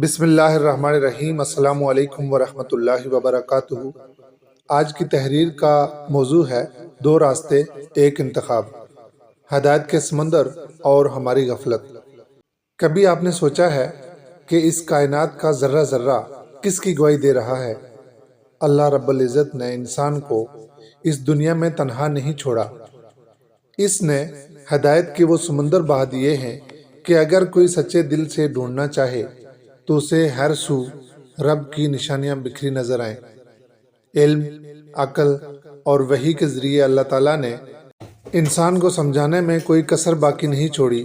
بسم اللہ الرحمن الرحیم۔ السلام علیکم ورحمۃ اللہ وبرکاتہ۔ آج کی تحریر کا موضوع ہے دو راستے ایک انتخاب، ہدایت کے سمندر اور ہماری غفلت۔ کبھی آپ نے سوچا ہے کہ اس کائنات کا ذرہ ذرہ کس کی گواہی دے رہا ہے؟ اللہ رب العزت نے انسان کو اس دنیا میں تنہا نہیں چھوڑا۔ اس نے ہدایت کے وہ سمندر بہا دیے ہیں کہ اگر کوئی سچے دل سے ڈھونڈنا چاہے تو اسے ہر سو رب کی نشانیاں بکھری نظر آئیں۔ علم، عقل اور وحی کے ذریعے اللہ تعالیٰ نے انسان کو سمجھانے میں کوئی کسر باقی نہیں چھوڑی۔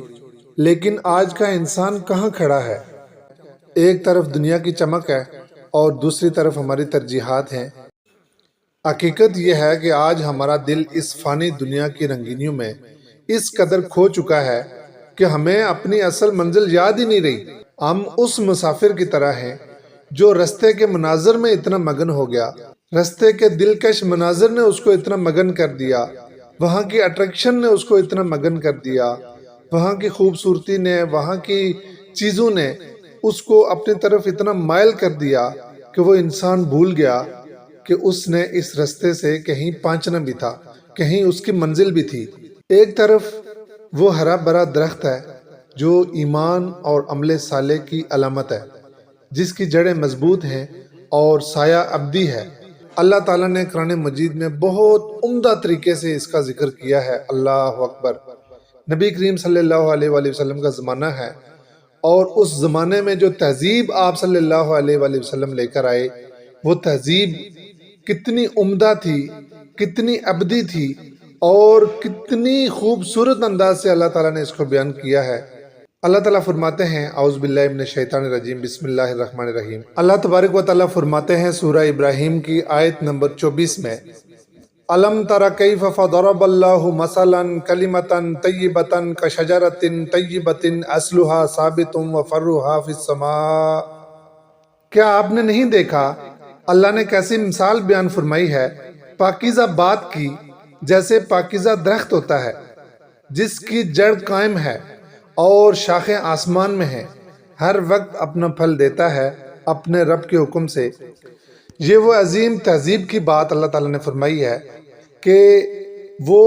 لیکن آج کا انسان کہاں کھڑا ہے؟ ایک طرف دنیا کی چمک ہے اور دوسری طرف ہماری ترجیحات ہیں۔ حقیقت یہ ہے کہ آج ہمارا دل اس فانی دنیا کی رنگینیوں میں اس قدر کھو چکا ہے کہ ہمیں اپنی اصل منزل یاد ہی نہیں رہی۔ ہم اس مسافر کی طرح ہیں جو رستے کے مناظر میں اتنا مگن ہو گیا، رستے کے دلکش مناظر نے اس کو اتنا مگن کر دیا، وہاں کی اٹریکشن نے اس کو اتنا مگن کر دیا، وہاں کی خوبصورتی نے، وہاں کی چیزوں نے اس کو اپنی طرف اتنا مائل کر دیا کہ وہ انسان بھول گیا کہ اس نے اس رستے سے کہیں پہنچنا بھی تھا، کہیں اس کی منزل بھی تھی۔ ایک طرف وہ ہرا بھرا درخت ہے جو ایمان اور عمل صالح کی علامت ہے، جس کی جڑیں مضبوط ہیں اور سایہ ابدی ہے۔ اللہ تعالیٰ نے قرآن مجید میں بہت عمدہ طریقے سے اس کا ذکر کیا ہے۔ اللہ اکبر۔ نبی کریم صلی اللہ علیہ وآلہ وسلم کا زمانہ ہے اور اس زمانے میں جو تہذیب آپ صلی اللہ علیہ وآلہ وسلم لے کر آئے، وہ تہذیب کتنی عمدہ تھی، کتنی ابدی تھی اور کتنی خوبصورت انداز سے اللہ تعالیٰ نے اس کو بیان کیا ہے۔ اللہ تعالیٰ فرماتے ہیں، اعوذ باللہ من الشیطان الرجیم، بسم اللہ الرحمن الرحیم۔ اللہ تبارک و تعالیٰ فرماتے ہیں سورہ ابراہیم کی آیت نمبر 24 میں، الم تر کیف ضرب اللہ مثلا کلمۃ طیبۃ کشجرۃ طیبۃ اصلھا ثابت وفرعھا فی السماء۔ کیا آپ نے نہیں دیکھا اللہ نے کیسی مثال بیان فرمائی ہے پاکیزہ بات کی، جیسے پاکیزہ درخت ہوتا ہے جس کی جڑ قائم ہے اور شاخیں آسمان میں ہیں، ہر وقت اپنا پھل دیتا ہے اپنے رب کے حکم سے۔ یہ وہ عظیم تہذیب کی بات اللہ تعالیٰ نے فرمائی ہے کہ وہ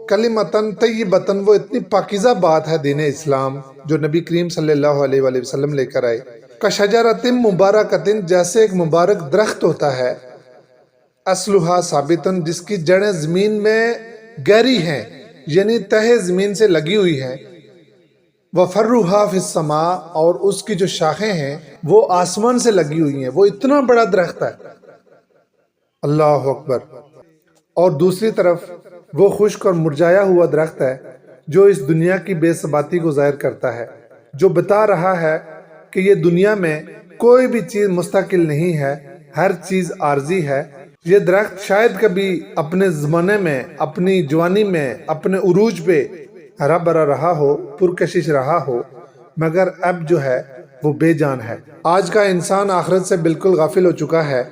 کلمتاً طیبتاً، وہ اتنی پاکیزہ بات ہے دین اسلام جو نبی کریم صلی اللہ علیہ وآلہ وسلم لے کر آئے۔ کشجرۃ مبارکۃ، جیسے ایک مبارک درخت ہوتا ہے، اصلھا ثابتاً، جس کی جڑیں زمین میں گہری ہیں، یعنی تہہ زمین سے لگی ہوئی ہیں، وفرعھا فی السماء، اور اس کی جو شاخیں ہیں وہ آسمان سے لگی ہوئی ہیں۔ وہ اتنا بڑا درخت ہے، اللہ اکبر۔ اور دوسری طرف وہ خشک اور مرجھایا ہوا درخت ہے جو اس دنیا کی بے ثباتی کو ظاہر کرتا ہے، جو بتا رہا ہے کہ یہ دنیا میں کوئی بھی چیز مستقل نہیں ہے، ہر چیز عارضی ہے۔ یہ درخت شاید کبھی اپنے زمانے میں، اپنی جوانی میں، اپنے عروج پہ ہرا بھرا رہا ہو، پرکشش رہا ہو، مگر اب جو ہے وہ بے جان ہے۔ آج کا انسان آخرت سے بالکل غافل ہو چکا ہے۔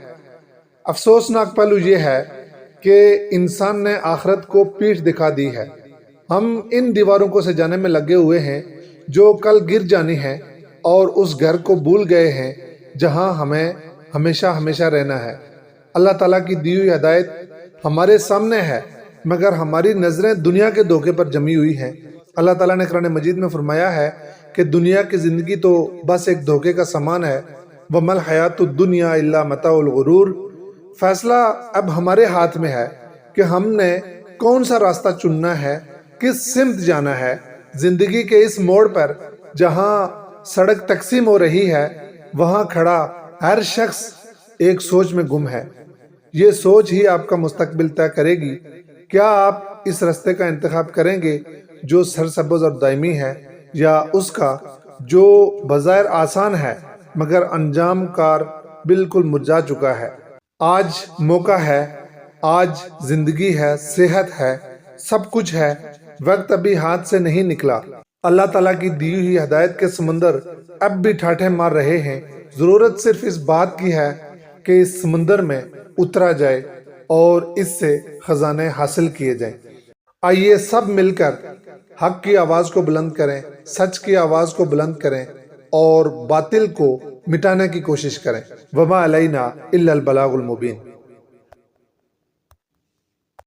افسوسناک پہلو یہ ہے کہ انسان نے آخرت کو پیٹھ دکھا دی ہے۔ ہم ان دیواروں کو سجانے میں لگے ہوئے ہیں جو کل گر جانی ہیں، اور اس گھر کو بھول گئے ہیں جہاں ہمیں ہمیشہ ہمیشہ رہنا ہے۔ اللہ تعالیٰ کی دی ہوئی ہدایت ہمارے سامنے ہے، مگر ہماری نظریں دنیا کے دھوکے پر جمی ہوئی ہیں۔ اللہ تعالیٰ نے قرآن مجید میں فرمایا ہے کہ دنیا کی زندگی تو بس ایک دھوکے کا سامان ہے، وَمَا الْحَيَاةُ الدُّنْيَا إِلَّا مَتَاعُ الْغُرُورِ۔ فیصلہ اب ہمارے ہاتھ میں ہے کہ ہم نے کون سا راستہ چننا ہے، کس سمت جانا ہے۔ زندگی کے اس موڑ پر جہاں سڑک تقسیم ہو رہی ہے، وہاں کھڑا ہر شخص ایک سوچ میں گم ہے۔ یہ سوچ ہی آپ کا مستقبل طے کرے گی۔ کیا آپ اس راستے کا انتخاب کریں گے جو سرسبز اور دائمی ہے، یا اس کا جو بظاہر آسان ہے مگر انجام کار بالکل مرجھا چکا ہے؟ آج موقع ہے، آج زندگی ہے، صحت ہے، سب کچھ ہے، وقت ابھی ہاتھ سے نہیں نکلا۔ اللہ تعالیٰ کی دی ہوئی ہدایت کے سمندر اب بھی ٹھاٹھے مار رہے ہیں۔ ضرورت صرف اس بات کی ہے کہ اس سمندر میں اترا جائے اور اس سے خزانے حاصل کیے جائیں۔ آئیے سب مل کر حق کی آواز کو بلند کریں، سچ کی آواز کو بلند کریں اور باطل کو مٹانے کی کوشش کریں۔ وما علینا الا البلاغ المبین۔